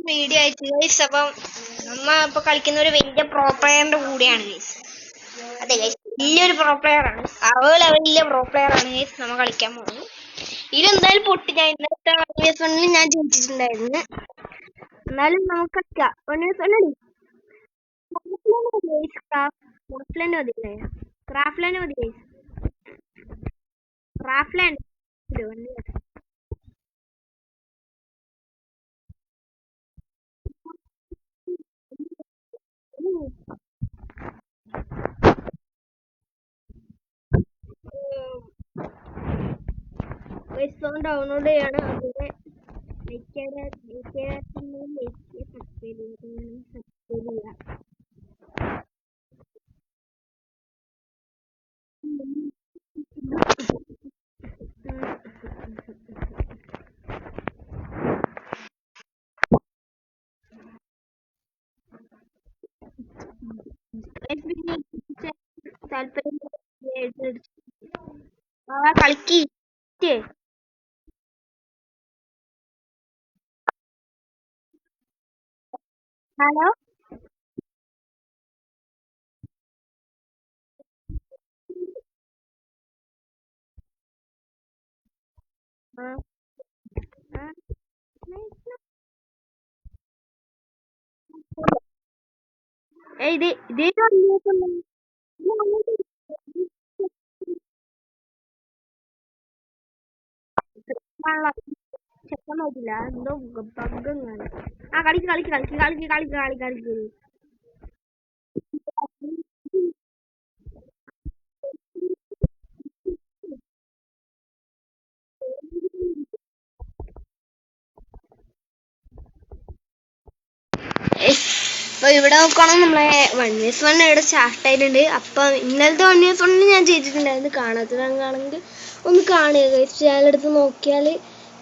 Video അയച്ചു guys. അപ്പം നമ്മ ഇപ്പൊ കളിക്കുന്ന ഒരു വലിയ പ്രോ പ്ലെയറിന്റെ കൂടെയാണ് ഗൈസ്. അതെ ഗൈസ്, വലിയൊരു പ്രോ പ്ലെയർ ആണ്. 60 ലെവലിലെ പ്രോ പ്ലെയർ ആണ് ഗൈസ് നമ്മ കളിക്കാൻ പോകുന്നത്. ഇതെന്തായാലും പൊട്ടി. ഞാൻ ഇന്നത്തെ വണ്ണിൽ ഞാൻ ജയിച്ചിട്ടുണ്ടായിരുന്നു. എന്നാലും നമുക്ക് കളിക്കാം. ക്രാഫ്റ്റ് ലാൻഡ് മതി ഗൈസ്. ക്രാഫ്റ്റ് ലാൻഡ് ഡൗൺലോഡ് ചെയ്യാണ്. അതിന്റെ സബ്സ്ക്രൈബ് ചെയ്യാം. താല്പര്യം കളിക്ക്. ഹലോ, ചെക്കൻ നോക്കില്ല, എന്തോ ബഗ്ഗാണ്. കളിക്ക്. അപ്പൊ ഇവിടെ നോക്കുകയാണെങ്കിൽ നമ്മളെ 1v1 ഇവിടെ സ്റ്റാർട്ട് ആയിട്ടുണ്ട്. അപ്പൊ ഇന്നലത്തെ 1v1 ഞാൻ ചെയ്തിട്ടുണ്ടായിരുന്നു. കാണാത്തതാണെങ്കിൽ ഒന്ന് കാണുക. ചാനലെടുത്ത് നോക്കിയാൽ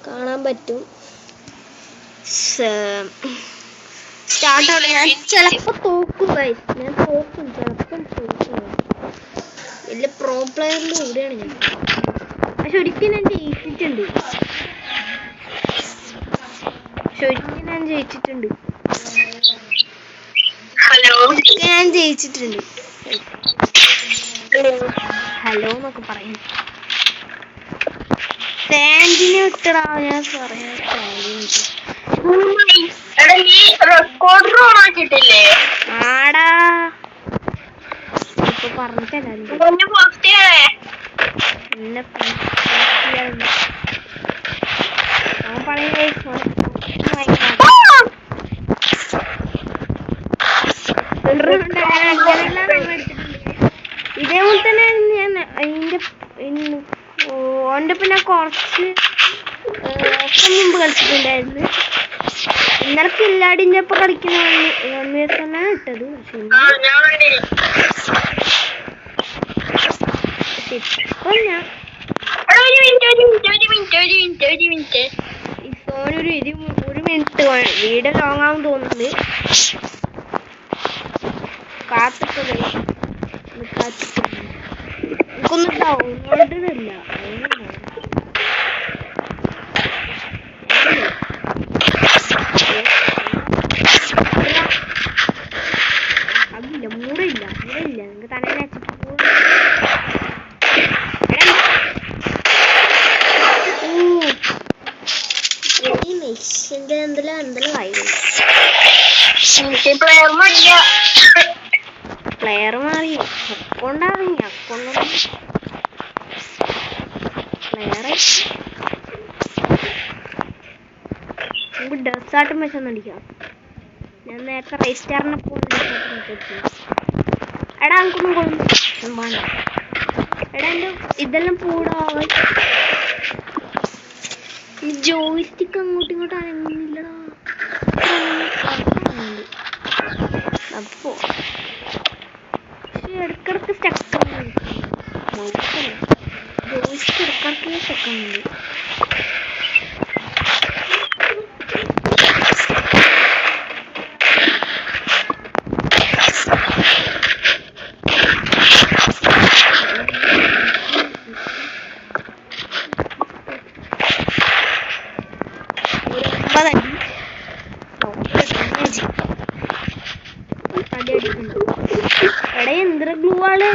കാണാൻ പറ്റും. സ്റ്റാർട്ട് ആവും. ഞാൻ ചിലപ്പോ തോക്കും ഗൈസ്. ചിലപ്പം തോക്കും. വലിയ പ്രോ പ്ലെയറിന്റെ കൂടെയാണ് ഞാൻ. പക്ഷെ ഒരിക്കലും ഞാൻ ജയിച്ചിട്ടുണ്ട്. ഞാൻ ജയിച്ചിട്ടുണ്ട്. ഹലോ എന്നൊക്കെ പറയും. സാൻഡിനെ ഇട്ടടാ. ഞാൻ പറയാം ആടാ. ഇപ്പൊ പറഞ്ഞിട്ടല്ലേ ഇതേപോലെ തന്നെ ഞാൻ ഓൻ്റെ ഒപ്പം ഞാൻ കുറച്ച് മുമ്പ് കളിച്ചിട്ടുണ്ടായിരുന്നു. ഇന്നലെ കില്ലാടിന്റെ ഒപ്പം കളിക്കുന്ന തന്നെയാണ് ഇട്ടത്. പക്ഷെ ഇപ്പൊ ഞാൻ ഒരു മിനിറ്റ് വീഡിയോ ലോങ് ആവും തോന്നുന്നത്. എനിക്കൊന്നും ഡൗൺലോഡില്ല. അതില്ല, മൂടില്ല. നിങ്ങക്ക് തന്നെ പ്ലെയർ മാറി. അക്കൗണ്ടാറിങ്ങി. നമുക്ക് ഡെസാർട്ട് മെച്ചൊന്നും അടിക്കാം. ഞാൻ നേരത്തെ റൈസ്റ്റാറിനെ പോലെ എടാ നമുക്കൊന്നും കൊള്ളും വേണ്ട. എടാ എൻ്റെ ഇതെല്ലാം പൂടാവാൻ ഈ ജോയിസ്റ്റിക്ക് അങ്ങോട്ടും ഇങ്ങോട്ടും അനങ്ങുന്നില്ലടാ. അപ്പോ ഇടക്കിടക്ക് സ്റ്റക്കാണ്. ജോയിസ്റ്റിക്ക് ഇടക്കിടക്ക് സ്റ്റക്കാണ്. 30 അടി. അടി അടിക്കുന്നു. എടാ എന്തൊരു ഗ്ലൂ ആണ്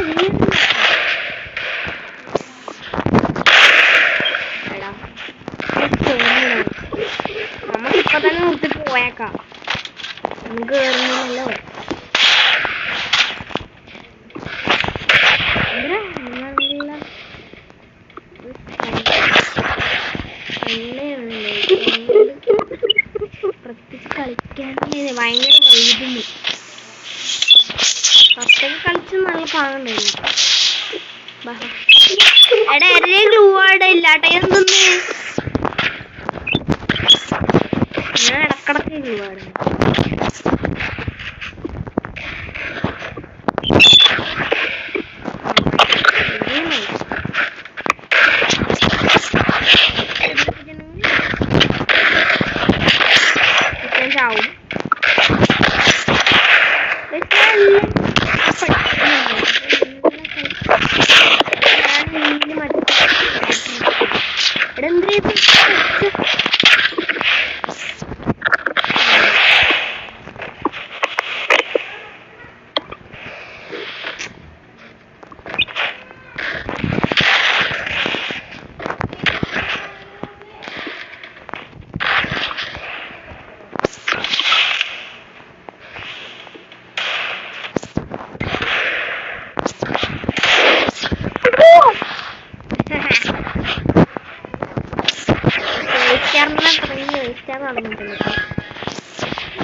എടാ. നമുക്കിപ്പൊ തന്നെ നിർത്തിട്ട് പോയേക്കാം. നമുക്ക് കേറുന്നില്ലല്ലോ. കളിക്കാൻ ഭയങ്കര വൈകുന്നു. ഫസ്റ്റൊക്കെ കളിച്ച് നല്ല പാടുണ്ടായിരുന്നു. എടാ എന്റെ ഗ്ലൂ അവിടെ ഇല്ലാട്ടെ. എന്തൊന്ന് ഞാൻ ഇടക്കിടക്ക് ഗ്ലൂ ആടുന്നു. ചാവും.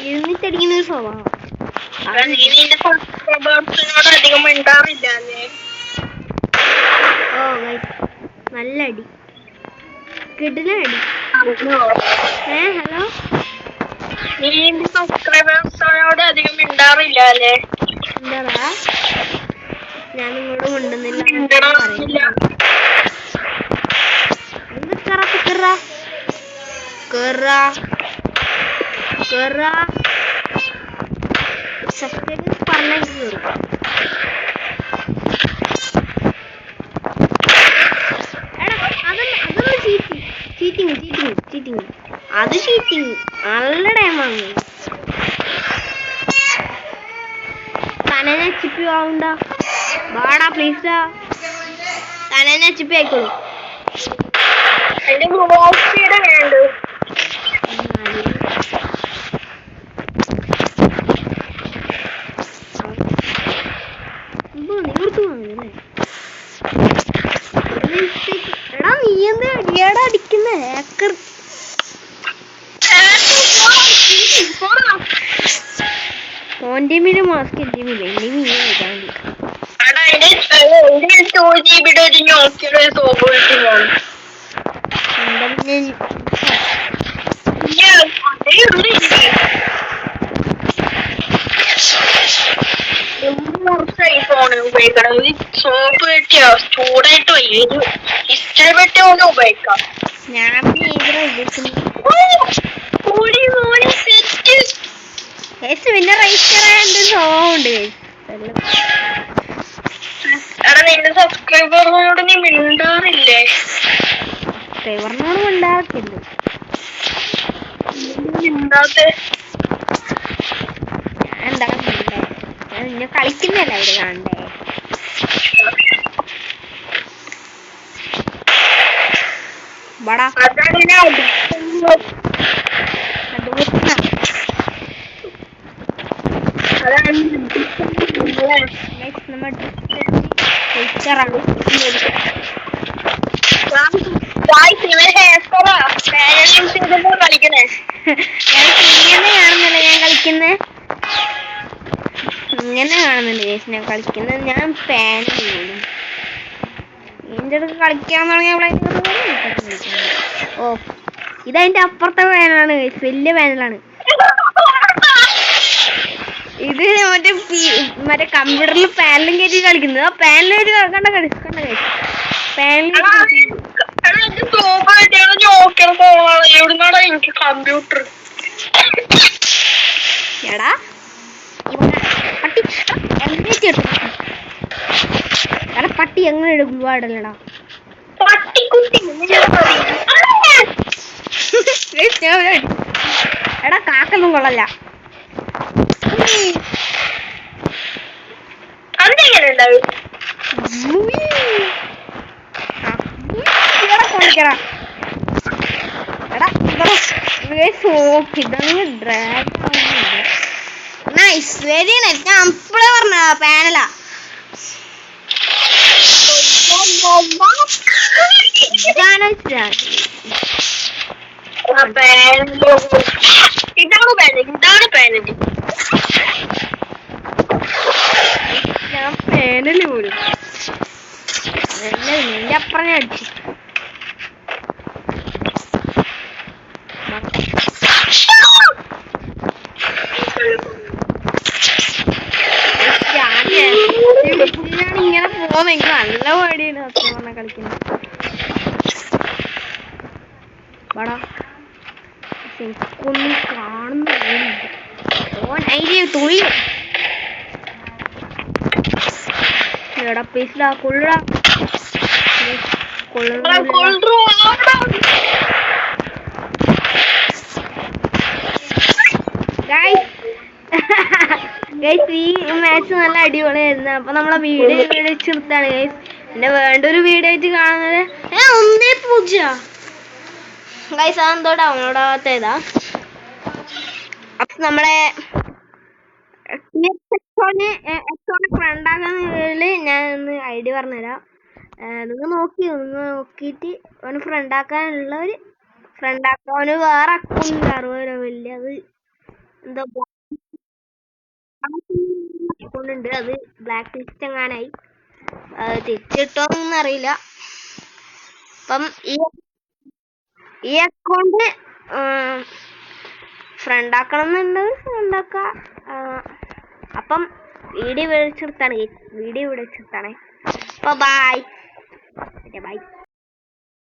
ഇരുന്നിട്ടടിക്കുന്ന ഒരു സ്വഭാവം. ഓ നല്ല അടി, കിടിലൻ അടി. ഹലോ, സബ്സ്ക്രൈബേഴ്സിനോട് അധികം മിണ്ടാറില്ല അല്ലേ? എന്താ ഞാൻ നിങ്ങളോട് മിണ്ടുന്നില്ല. സബ്സ്ക്രൈബേഴ്സ് പറഞ്ഞാൽ കയറും. അതൊന്നും ചീറ്റിങ്. അത് ചീറ്റിങ് നല്ല ടൈമാണ്. തന്നെ ചിപ്പി ആവണ്ട. വാടാ പ്ലീസ്, തന്നെ ചിപ്പി ആയിക്കോളൂ. എടാ നീ എന്താ അടിയാടാ അടിക്കുന്നേ? ഹാക്കർ ഓൻ ടീമില് മാസ്ക് ടീമില്ല. എന്റെ മീൻ ഫോണ് ഉപയോഗിക്കണം. സോപ്പ് കിട്ടിയോ ചൂടായിട്ട് ഏത് ഇഷ്ടപ്പെട്ടോ ഉപയോഗിക്കാം. ഞാൻ പിന്നെ റൈറ്റ് സോണ്ട്. എടാ നിന്റെ സബ്സ്ക്രൈബറിനോട് നീ മിണ്ടാറില്ലേ? സബ്സ്ക്രൈബറിനോട് മിണ്ടാറില്ല. മിണ്ടാത്തെ ഞാൻ എന്താ ഞാൻ നിന്നെ കളിക്കുന്നല്ല അവര് കാണണ്ടേ. ബടാ ഇങ്ങനെ കാണുന്നില്ല ചേച്ചി ഞാൻ കളിക്കുന്നത്. ഞാൻ ഫാൻ ചെയ്യും. എന്റെ അടുത്ത് കളിക്കാൻ തുടങ്ങിയ. ഓ ഇതതിന്റെ അപ്പുറത്തെ പാനലാണ്, വലിയ പാനലാണ് ഇത്. മറ്റേ കമ്പ്യൂട്ടറിൽ പാനലും കയറ്റി കളിക്കുന്നത്. ആ പാനലൊരു കമ്പ്യൂട്ടർ. എടാ പട്ടി എടാ പട്ടി എങ്ങനെ എടുക്കും പാടല്ലടാ. എടാ കാക്കൊന്നും കൊള്ളല്ല. അതെങ്ങനെ ഉണ്ടാവും? കാണിക്കടാ എടാ ഇതങ്ങ് ഡ്രാഗ് ആവുന്നില്ല. Nice, very nice. ഞാൻ അപ്പളേ പറഞ്ഞ പാനലാ. ഇതാണ് പാനല്. ഞാൻ പാനല് പോലും നിന്റെ അപ്പുറം ഞാൻ അടിച്ചു. ഇങ്ങനെ പോകുന്ന എനിക്ക് നല്ല പേടിയാണ് സത്യം പറഞ്ഞ കളിക്കുന്നത്. വാടാ, എനിക്കൊന്നും കാണുന്ന ഓൻ അതിന്റെ തുള്ളി എടാ പീസിലാ കൊള്ളടാ ഗൈസ്. ഈ മാച്ച് നല്ല അടിപൊളിയായിരുന്നു. അപ്പൊ നമ്മളെ വീഡിയോ വെച്ച് നിർത്താണ് ഗൈസ്. പിന്നെ വേണ്ട ഒരു വീഡിയോ ആയിട്ട് കാണുന്നത് 1-0 ഗൈസ്. അതെന്തോ ഡൗൺലോഡ് ആവാത്തതാ. അപ്പൊ നമ്മളെ ഫ്രണ്ട് ആക്കാന്ന് ഞാൻ ഒന്ന് ഐഡിയ പറഞ്ഞുതരാം. നിങ്ങൾ നോക്കിയിട്ട് അവന് ഫ്രണ്ട് ആക്കാനുള്ളവര് ഫ്രണ്ട് ആക്കാൻ. അവന് വേറെ അക്കൗണ്ട് 60 രൂപ വലിയ അത് എന്തോ അക്കൗണ്ട് ഉണ്ട്. അത് ബ്ലാക്ക് ലിസ്റ്റ് എങ്ങാനായി. തിരിച്ചിട്ടോന്നൊന്നും അറിയില്ല. അപ്പം ഈ അക്കൗണ്ട് ഫ്രണ്ട് ആക്കണം എന്നുണ്ടെങ്കിൽ ഫ്രണ്ട് ആക്കാം. അപ്പം വീഡിയോ വിളിച്ചെടുത്താണ്. അപ്പൊ ബൈ.